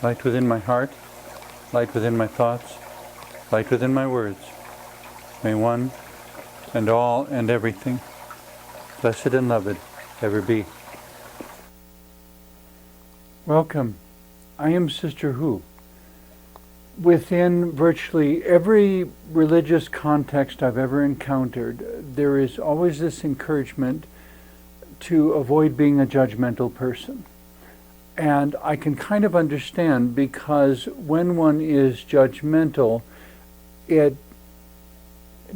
light within my heart, light within my thoughts, light within my words. May one and all and everything, blessed and loved, ever be. Welcome. I am Sister Who. Within virtually every religious context I've ever encountered, there is always this encouragement to avoid being a judgmental person. And I can kind of understand, because when one is judgmental, it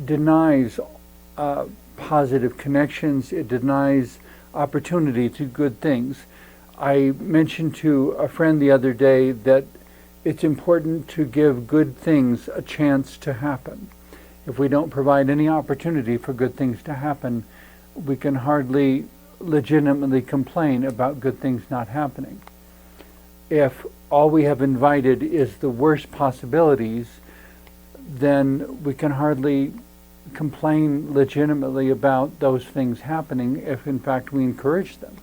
denies positive connections, it denies opportunity to good things. I mentioned to a friend the other day that it's important to give good things a chance to happen. If we don't provide any opportunity for good things to happen, we can hardly legitimately complain about good things not happening. If all we have invited is the worst possibilities, then we can hardly complain legitimately about those things happening if in fact we encourage them.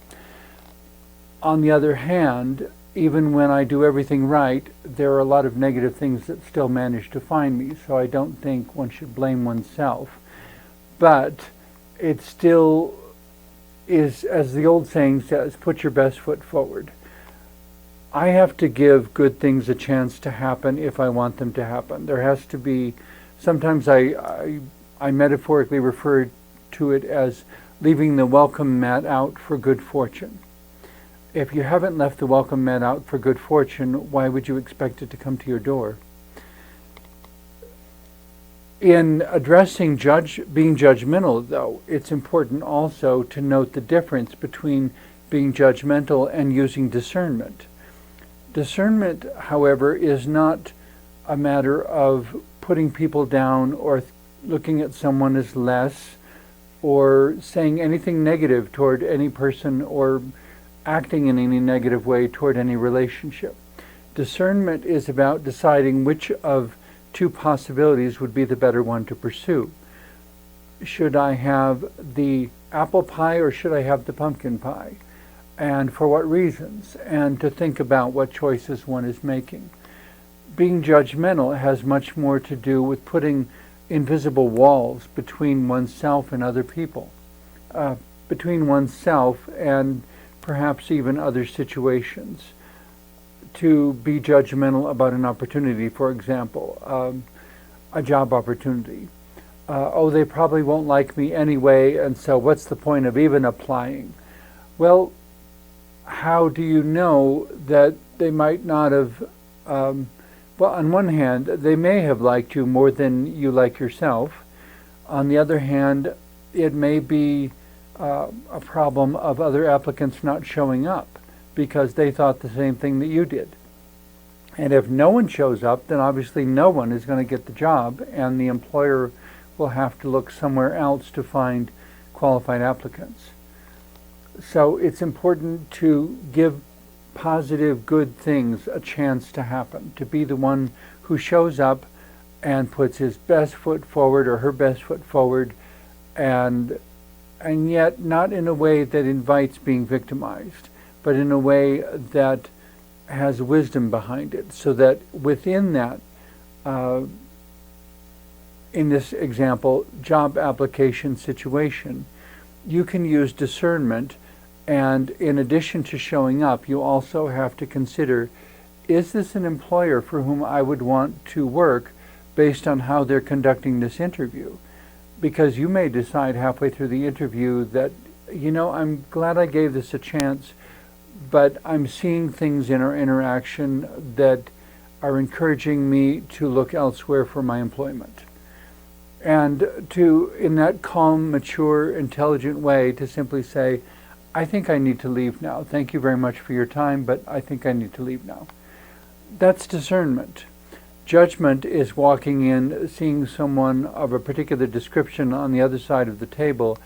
On the other hand, even when I do everything right, there are a lot of negative things that still manage to find me, so I don't think one should blame oneself. But it still is, as the old saying says, put your best foot forward. I have to give good things a chance to happen if I want them to happen. There has to be, sometimes I metaphorically refer to it as leaving the welcome mat out for good fortune. If you haven't left the welcome mat out for good fortune, why would you expect it to come to your door? In addressing being judgmental, though, it's important also to note the difference between being judgmental and using discernment. Discernment, however, is not a matter of putting people down or looking at someone as less or saying anything negative toward any person or acting in any negative way toward any relationship. Discernment is about deciding which of two possibilities would be the better one to pursue. Should I have the apple pie or should I have the pumpkin pie? And for what reasons? And to think about what choices one is making. Being judgmental has much more to do with putting invisible walls between oneself and other people, between oneself and perhaps even other situations. To be judgmental about an opportunity, for example, a job opportunity. They probably won't like me anyway, and so what's the point of even applying? Well, how do you know that they might not have, well, on one hand, they may have liked you more than you like yourself. On the other hand, it may be a problem of other applicants not showing up because they thought the same thing that you did. And if no one shows up, then obviously no one is going to get the job, and the employer will have to look somewhere else to find qualified applicants. So it's important to give positive, good things a chance to happen, to be the one who shows up and puts his best foot forward or her best foot forward, and yet not in a way that invites being victimized, but in a way that has wisdom behind it, so that within that, in this example, job application situation, you can use discernment, and in addition to showing up, you also have to consider, is this an employer for whom I would want to work based on how they're conducting this interview? Because you may decide halfway through the interview that, I'm glad I gave this a chance, but I'm seeing things in our interaction that are encouraging me to look elsewhere for my employment. And to, in that calm, mature, intelligent way, to simply say, I think I need to leave now. Thank you very much for your time, but I think I need to leave now. That's discernment. Judgment is walking in, seeing someone of a particular description on the other side of the table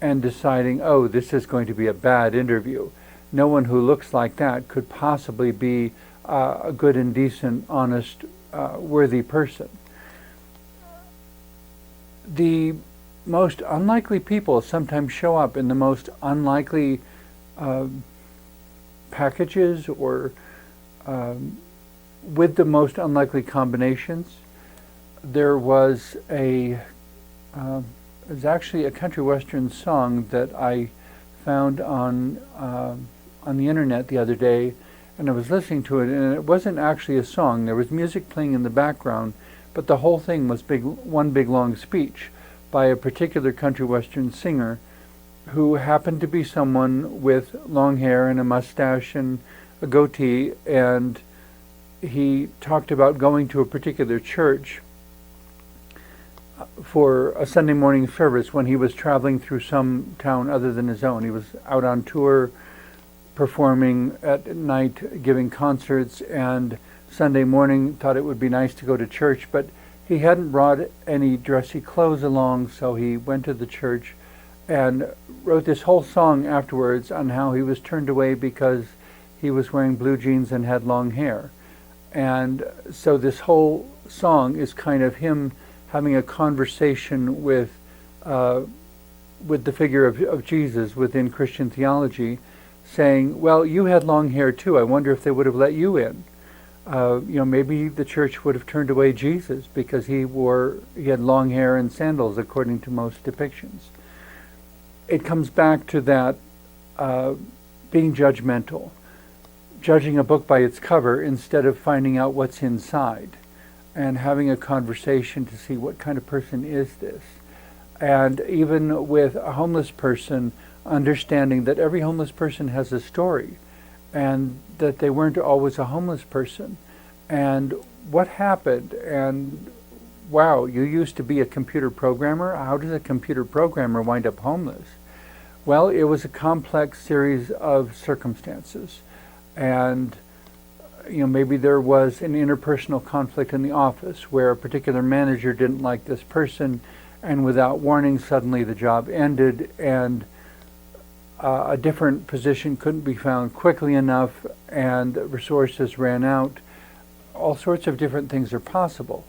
and deciding, oh, this is going to be a bad interview. No one who looks like that could possibly be a good and decent, honest, worthy person. The most unlikely people sometimes show up in the most unlikely packages or with the most unlikely combinations. There was it was actually a country western song that I found on the internet the other day, and I was listening to it, and it wasn't actually a song. There was music playing in the background, but the whole thing was one big long speech by a particular country western singer who happened to be someone with long hair and a mustache and a goatee, and he talked about going to a particular church for a Sunday morning service when he was traveling through some town other than his own. He was out on tour, performing at night, giving concerts, and Sunday morning thought it would be nice to go to church, but he hadn't brought any dressy clothes along, so he went to the church and wrote this whole song afterwards on how he was turned away because he was wearing blue jeans and had long hair. And so this whole song is kind of him having a conversation with the figure of Jesus within Christian theology, saying, well, you had long hair too. I wonder if they would have let you in. Maybe the church would have turned away Jesus because he had long hair and sandals, according to most depictions. It comes back to that being judgmental, judging a book by its cover instead of finding out what's inside and having a conversation to see what kind of person is this. And even with a homeless person, understanding that every homeless person has a story and that they weren't always a homeless person. And what happened? And wow, you used to be a computer programmer. How does a computer programmer wind up homeless? Well, it was a complex series of circumstances. And maybe there was an interpersonal conflict in the office where a particular manager didn't like this person, and without warning, suddenly the job ended, and a different position couldn't be found quickly enough, and resources ran out. All sorts of different things are possible.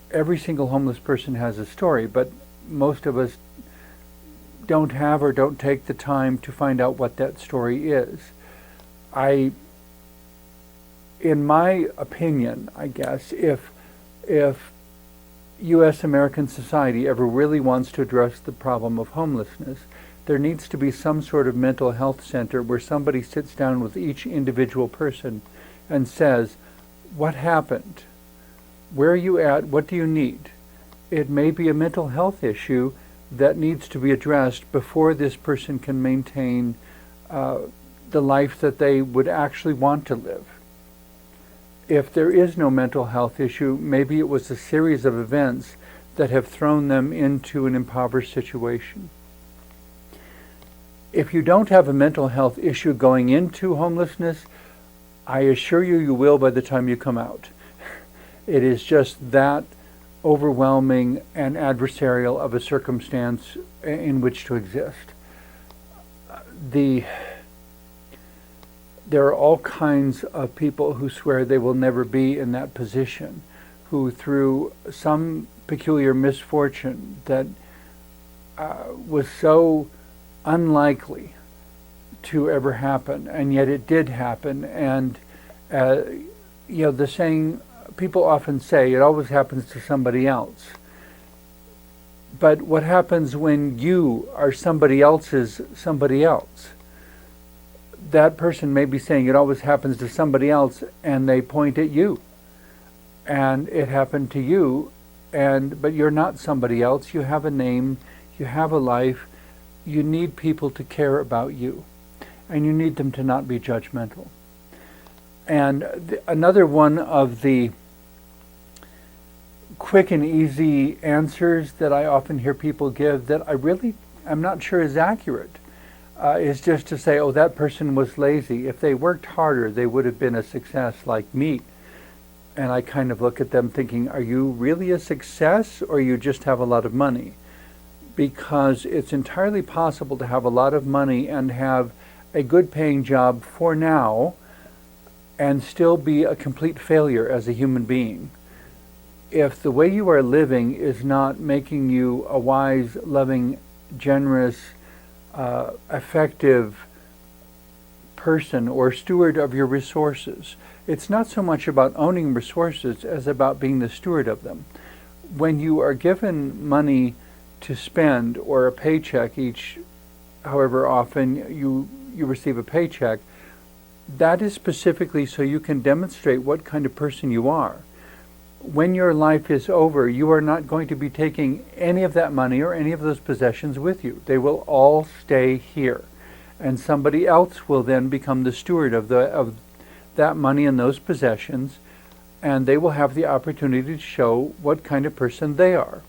Every single homeless person has a story, but most of us don't have or don't take the time to find out what that story is. In my opinion, I guess, if U.S. American society ever really wants to address the problem of homelessness, there needs to be some sort of mental health center where somebody sits down with each individual person and says, what happened? Where are you at? What do you need? It may be a mental health issue that needs to be addressed before this person can maintain the life that they would actually want to live. If there is no mental health issue, maybe it was a series of events that have thrown them into an impoverished situation. If you don't have a mental health issue going into homelessness, I assure you, you will by the time you come out. It is just that overwhelming and adversarial of a circumstance in which to exist. There are all kinds of people who swear they will never be in that position, who through some peculiar misfortune that was so unlikely to ever happen, and yet it did happen. And the saying, people often say, it always happens to somebody else. But what happens when you are somebody else's somebody else? That person may be saying it always happens to somebody else, and they point at you. And it happened to you, but you're not somebody else. You have a name, you have a life. You need people to care about you, and you need them to not be judgmental. And another one of the quick and easy answers that I often hear people give that I'm not sure is accurate is just to say, oh, that person was lazy. If they worked harder, they would have been a success like me. And I kind of look at them thinking, are you really a success, or you just have a lot of money? Because it's entirely possible to have a lot of money and have a good paying job for now and still be a complete failure as a human being. If the way you are living is not making you a wise, loving, generous, effective person or steward of your resources. It's not so much about owning resources as about being the steward of them. When you are given money to spend, or a paycheck each, however often you receive a paycheck, that is specifically so you can demonstrate what kind of person you are. When your life is over, you are not going to be taking any of that money or any of those possessions with you. They will all stay here. And somebody else will then become the steward of that money and those possessions, and they will have the opportunity to show what kind of person they are.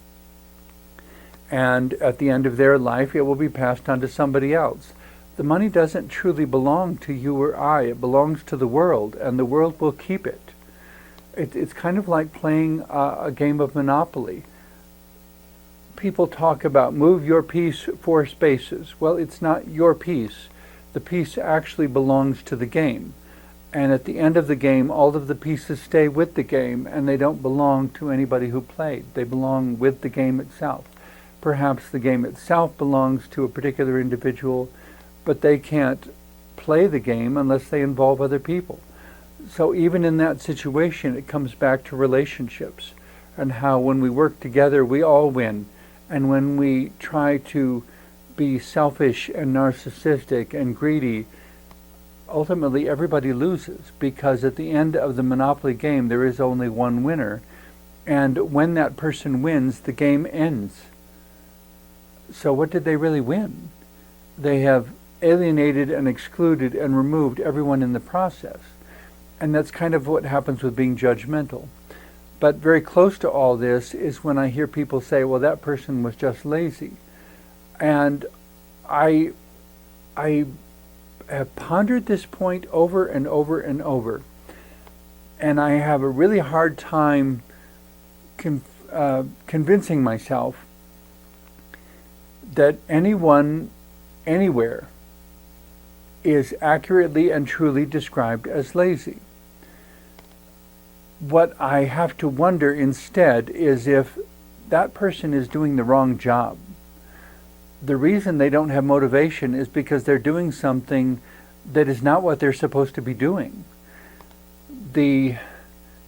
And at the end of their life, it will be passed on to somebody else. The money doesn't truly belong to you or I. It belongs to the world, and the world will keep it. It's kind of like playing a game of Monopoly. People talk about move your piece 4 spaces. Well, it's not your piece. The piece actually belongs to the game. And at the end of the game, all of the pieces stay with the game, and they don't belong to anybody who played. They belong with the game itself. Perhaps the game itself belongs to a particular individual, but they can't play the game unless they involve other people. So even in that situation, it comes back to relationships and how when we work together, we all win. And when we try to be selfish and narcissistic and greedy, ultimately everybody loses, because at the end of the Monopoly game, there is only one winner. And when that person wins, the game ends. So what did they really win? They have alienated and excluded and removed everyone in the process. And that's kind of what happens with being judgmental. But very close to all this is when I hear people say, well, that person was just lazy. And I have pondered this point over and over and over. And I have a really hard time convincing myself that anyone, anywhere, is accurately and truly described as lazy. What I have to wonder instead is if that person is doing the wrong job. The reason they don't have motivation is because they're doing something that is not what they're supposed to be doing. The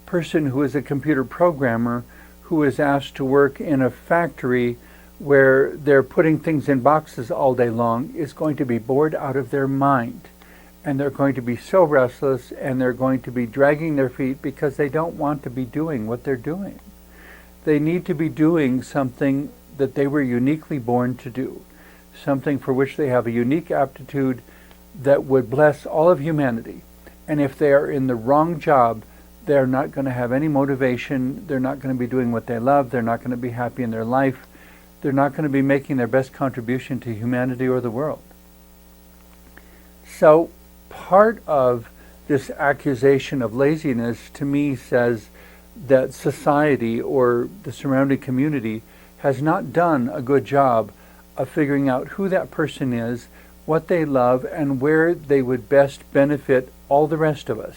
person who is a computer programmer who is asked to work in a factory where they're putting things in boxes all day long is going to be bored out of their mind. And they're going to be so restless, and they're going to be dragging their feet because they don't want to be doing what they're doing. They need to be doing something that they were uniquely born to do, something for which they have a unique aptitude that would bless all of humanity. And if they are in the wrong job, they're not going to have any motivation. They're not going to be doing what they love. They're not going to be happy in their life. They're not going to be making their best contribution to humanity or the world. So part of this accusation of laziness to me says that society or the surrounding community has not done a good job of figuring out who that person is, what they love, and where they would best benefit all the rest of us,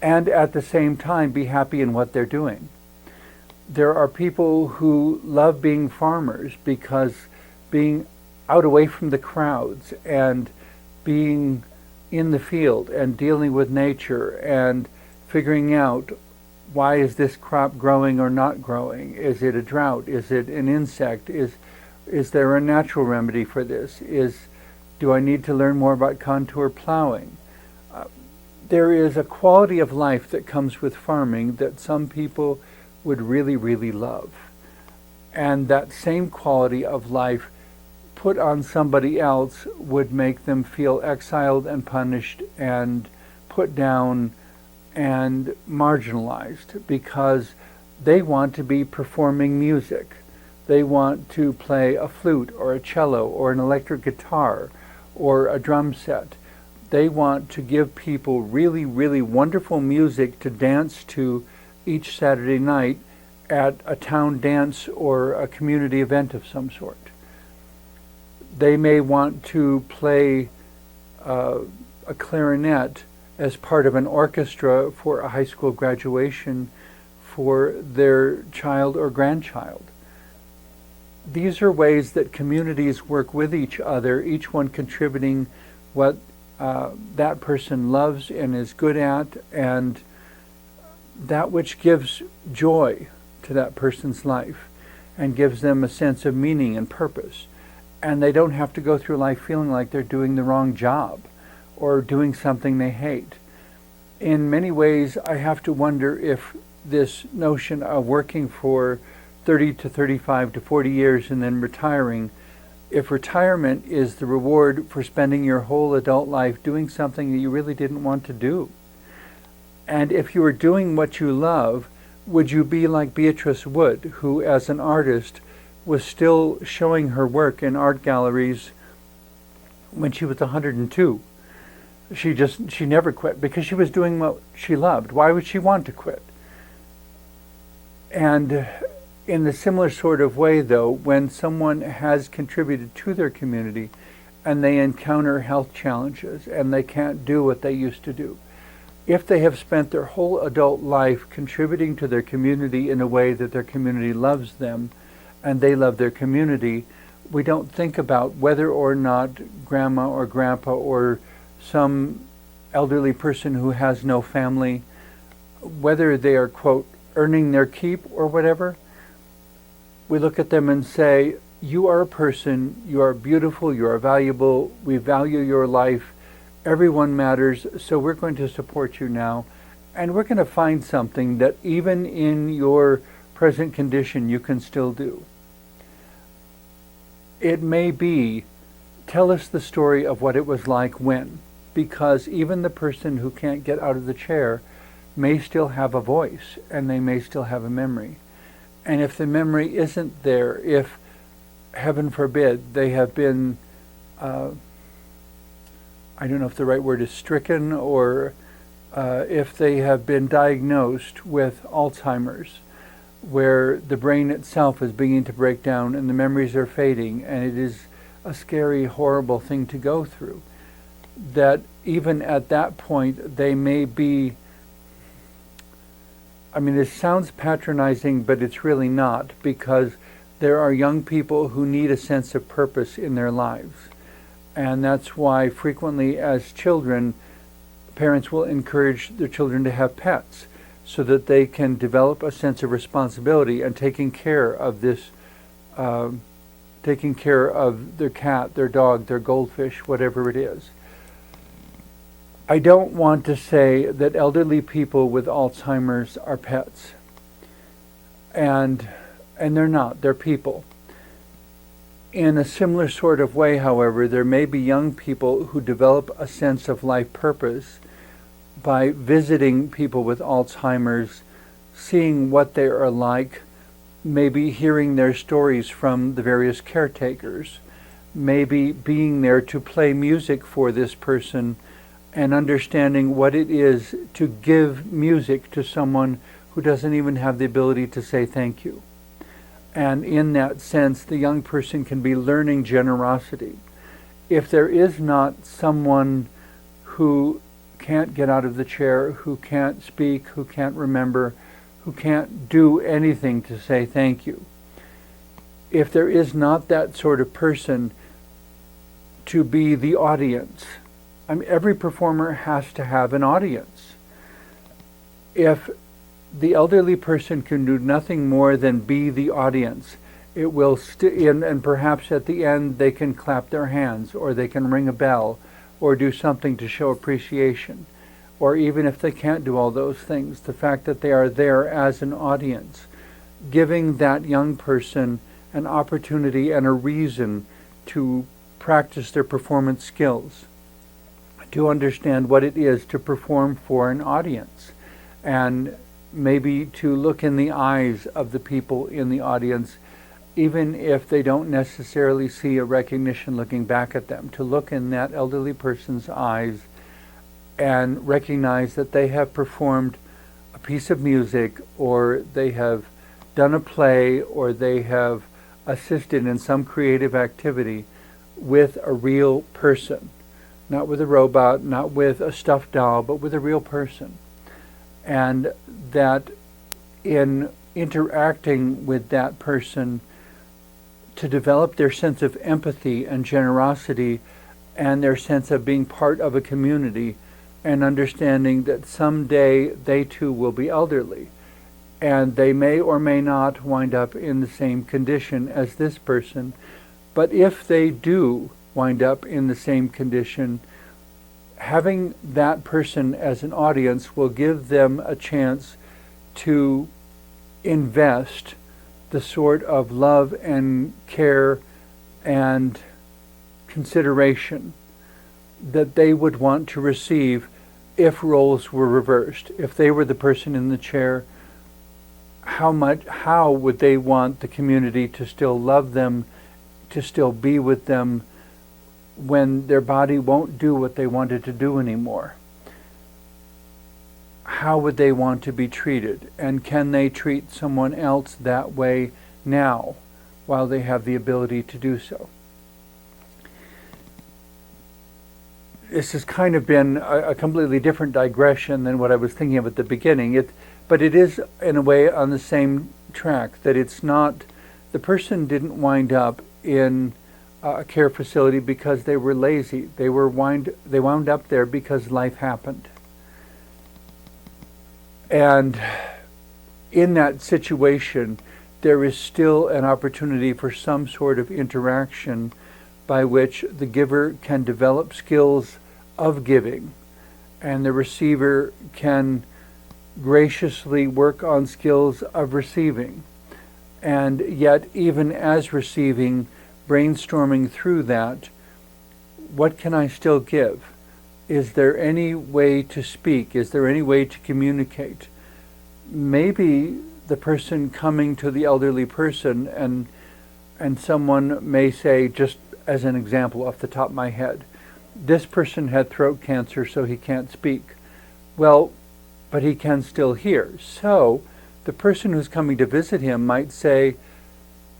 and at the same time be happy in what they're doing. There are people who love being farmers because being out away from the crowds and being in the field and dealing with nature and figuring out, why is this crop growing or not growing? Is it a drought? Is it an insect? Is there a natural remedy for this? Do I need to learn more about contour plowing? There is a quality of life that comes with farming that some people would really, really love. And that same quality of life put on somebody else would make them feel exiled and punished and put down and marginalized, because they want to be performing music. They want to play a flute or a cello or an electric guitar or a drum set. They want to give people really, really wonderful music to dance to each Saturday night at a town dance or a community event of some sort. They may want to play a clarinet as part of an orchestra for a high school graduation for their child or grandchild. These are ways that communities work with each other, each one contributing what that person loves and is good at, and that which gives joy to that person's life and gives them a sense of meaning and purpose. And they don't have to go through life feeling like they're doing the wrong job or doing something they hate. In many ways, I have to wonder if this notion of working for 30 to 35 to 40 years and then retiring, if retirement is the reward for spending your whole adult life doing something that you really didn't want to do. And if you were doing what you love, would you be like Beatrice Wood, who as an artist was still showing her work in art galleries when she was 102? She never quit because she was doing what she loved. Why would she want to quit? And in a similar sort of way, though, when someone has contributed to their community and they encounter health challenges and they can't do what they used to do, if they have spent their whole adult life contributing to their community in a way that their community loves them and they love their community, we don't think about whether or not grandma or grandpa or some elderly person who has no family, whether they are, quote, earning their keep or whatever. We look at them and say, you are a person, you are beautiful, you are valuable, we value your life, everyone matters, so we're going to support you now, and we're going to find something that even in your present condition you can still do. It may be, tell us the story of what it was like when, because even the person who can't get out of the chair may still have a voice, and they may still have a memory. And if the memory isn't there, if, heaven forbid, they have been, I don't know if the right word is stricken, or if they have been diagnosed with Alzheimer's, where the brain itself is beginning to break down and the memories are fading, and it is a scary, horrible thing to go through, that even at that point they may be, I mean, it sounds patronizing, but it's really not, because there are young people who need a sense of purpose in their lives. And that's why frequently as children, parents will encourage their children to have pets so that they can develop a sense of responsibility and taking care of this, taking care of their cat, their dog, their goldfish, whatever it is. I don't want to say that elderly people with Alzheimer's are pets. And they're not, they're people. In a similar sort of way, however, there may be young people who develop a sense of life purpose by visiting people with Alzheimer's, seeing what they are like, maybe hearing their stories from the various caretakers, maybe being there to play music for this person and understanding what it is to give music to someone who doesn't even have the ability to say thank you. And in that sense, the young person can be learning generosity. If there is not someone who can't get out of the chair, who can't speak, who can't remember, who can't do anything to say thank you, if there is not that sort of person to be the audience, I mean, every performer has to have an audience. If the elderly person can do nothing more than be the audience, it will and perhaps at the end they can clap their hands, or they can ring a bell, or do something to show appreciation. Or even if they can't do all those things, the fact that they are there as an audience, giving that young person an opportunity and a reason to practice their performance skills, to understand what it is to perform for an audience, and maybe to look in the eyes of the people in the audience, even if they don't necessarily see a recognition looking back at them, to look in that elderly person's eyes and recognize that they have performed a piece of music, or they have done a play, or they have assisted in some creative activity with a real person, not with a robot, not with a stuffed doll, but with a real person. And that in interacting with that person, to develop their sense of empathy and generosity and their sense of being part of a community, and understanding that someday they too will be elderly, and they may or may not wind up in the same condition as this person. But if they do wind up in the same condition, having that person as an audience will give them a chance to invest the sort of love and care and consideration that they would want to receive if roles were reversed. If they were the person in the chair, how would they want the community to still love them, to still be with them when their body won't do what they wanted to do anymore? How would they want to be treated? And can they treat someone else that way now while they have the ability to do so? This has kind of been a completely different digression than what I was thinking of at the beginning. But it is, in a way, on the same track, that it's not, the person didn't wind up in a care facility because they were lazy. They wound up there because life happened. And in that situation, there is still an opportunity for some sort of interaction by which the giver can develop skills of giving, and the receiver can graciously work on skills of receiving. And yet, even as receiving, brainstorming through that, what can I still give? Is there any way to speak? Is there any way to communicate? Maybe the person coming to the elderly person, and someone may say, just as an example off the top of my head, this person had throat cancer, so he can't speak. Well, but he can still hear. So the person who's coming to visit him might say,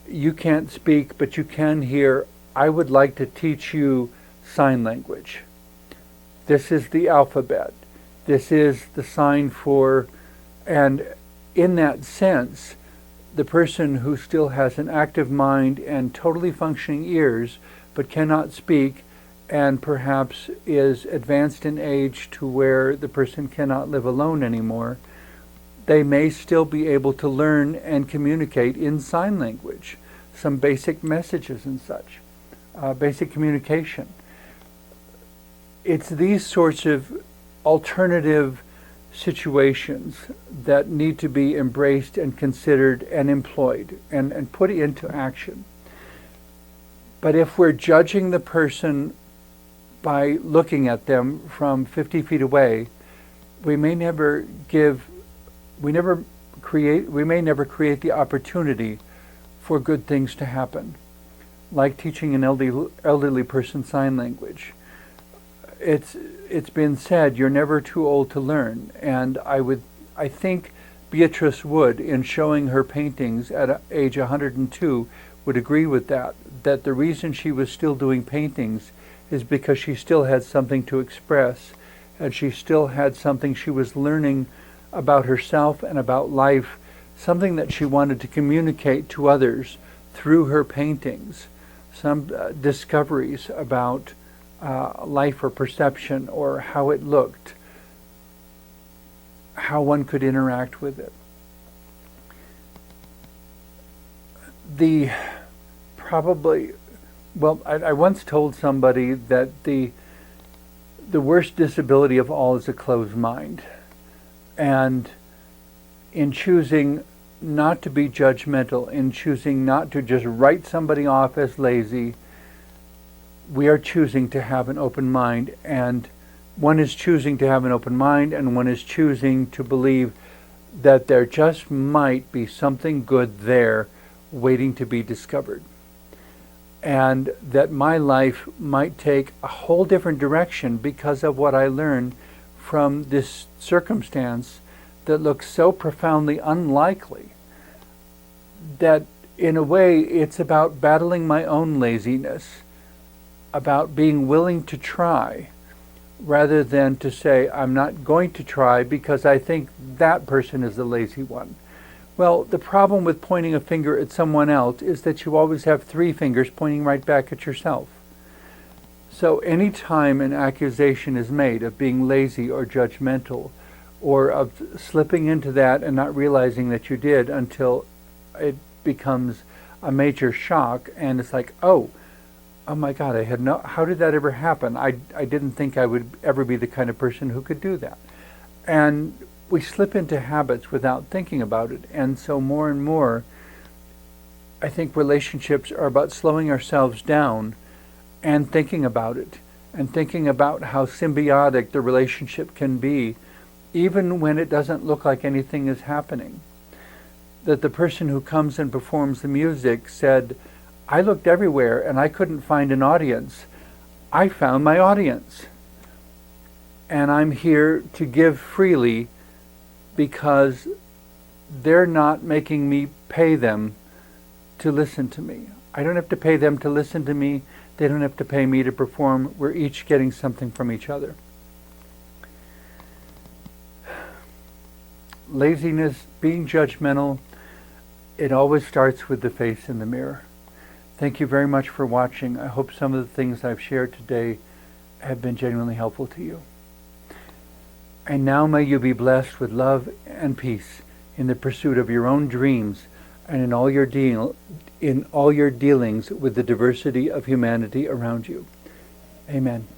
you can't speak, but you can hear. I would like to teach you sign language. This is the alphabet. This is the sign for, and in that sense, the person who still has an active mind and totally functioning ears, but cannot speak, and perhaps is advanced in age to where the person cannot live alone anymore, they may still be able to learn and communicate in sign language, some basic messages and such, basic communication. It's these sorts of alternative situations that need to be embraced and considered and employed and put into action. But if we're judging the person by looking at them from 50 feet away, we may never create the opportunity for good things to happen, like teaching an elderly person sign language. It's been said, you're never too old to learn, and I think Beatrice Wood, in showing her paintings at age 102, would agree with that the reason she was still doing paintings is because she still had something to express, and she still had something she was learning about herself and about life, something that she wanted to communicate to others through her paintings, some discoveries about life or perception, or how it looked, how one could interact with it. I once told somebody that the worst disability of all is a closed mind. And in choosing not to be judgmental, in choosing not to just write somebody off as lazy, we are choosing to have an open mind. And one is choosing to have an open mind, and one is choosing to believe that there just might be something good there waiting to be discovered. And that my life might take a whole different direction because of what I learned from this circumstance that looks so profoundly unlikely, that in a way it's about battling my own laziness, about being willing to try, rather than to say, I'm not going to try because I think that person is the lazy one. Well, the problem with pointing a finger at someone else is that you always have three fingers pointing right back at yourself. So anytime an accusation is made of being lazy or judgmental, or of slipping into that and not realizing that you did until it becomes a major shock, and it's like, oh my God, how did that ever happen? I didn't think I would ever be the kind of person who could do that. And we slip into habits without thinking about it. And so more and more, I think relationships are about slowing ourselves down and thinking about it, and thinking about how symbiotic the relationship can be, even when it doesn't look like anything is happening. That the person who comes and performs the music said, I looked everywhere and I couldn't find an audience. I found my audience. And I'm here to give freely because they're not making me pay them to listen to me. I don't have to pay them to listen to me. They don't have to pay me to perform. We're each getting something from each other. Laziness, being judgmental, it always starts with the face in the mirror. Thank you very much for watching. I hope some of the things I've shared today have been genuinely helpful to you. And now may you be blessed with love and peace in the pursuit of your own dreams and in all your dealings with the diversity of humanity around you. Amen.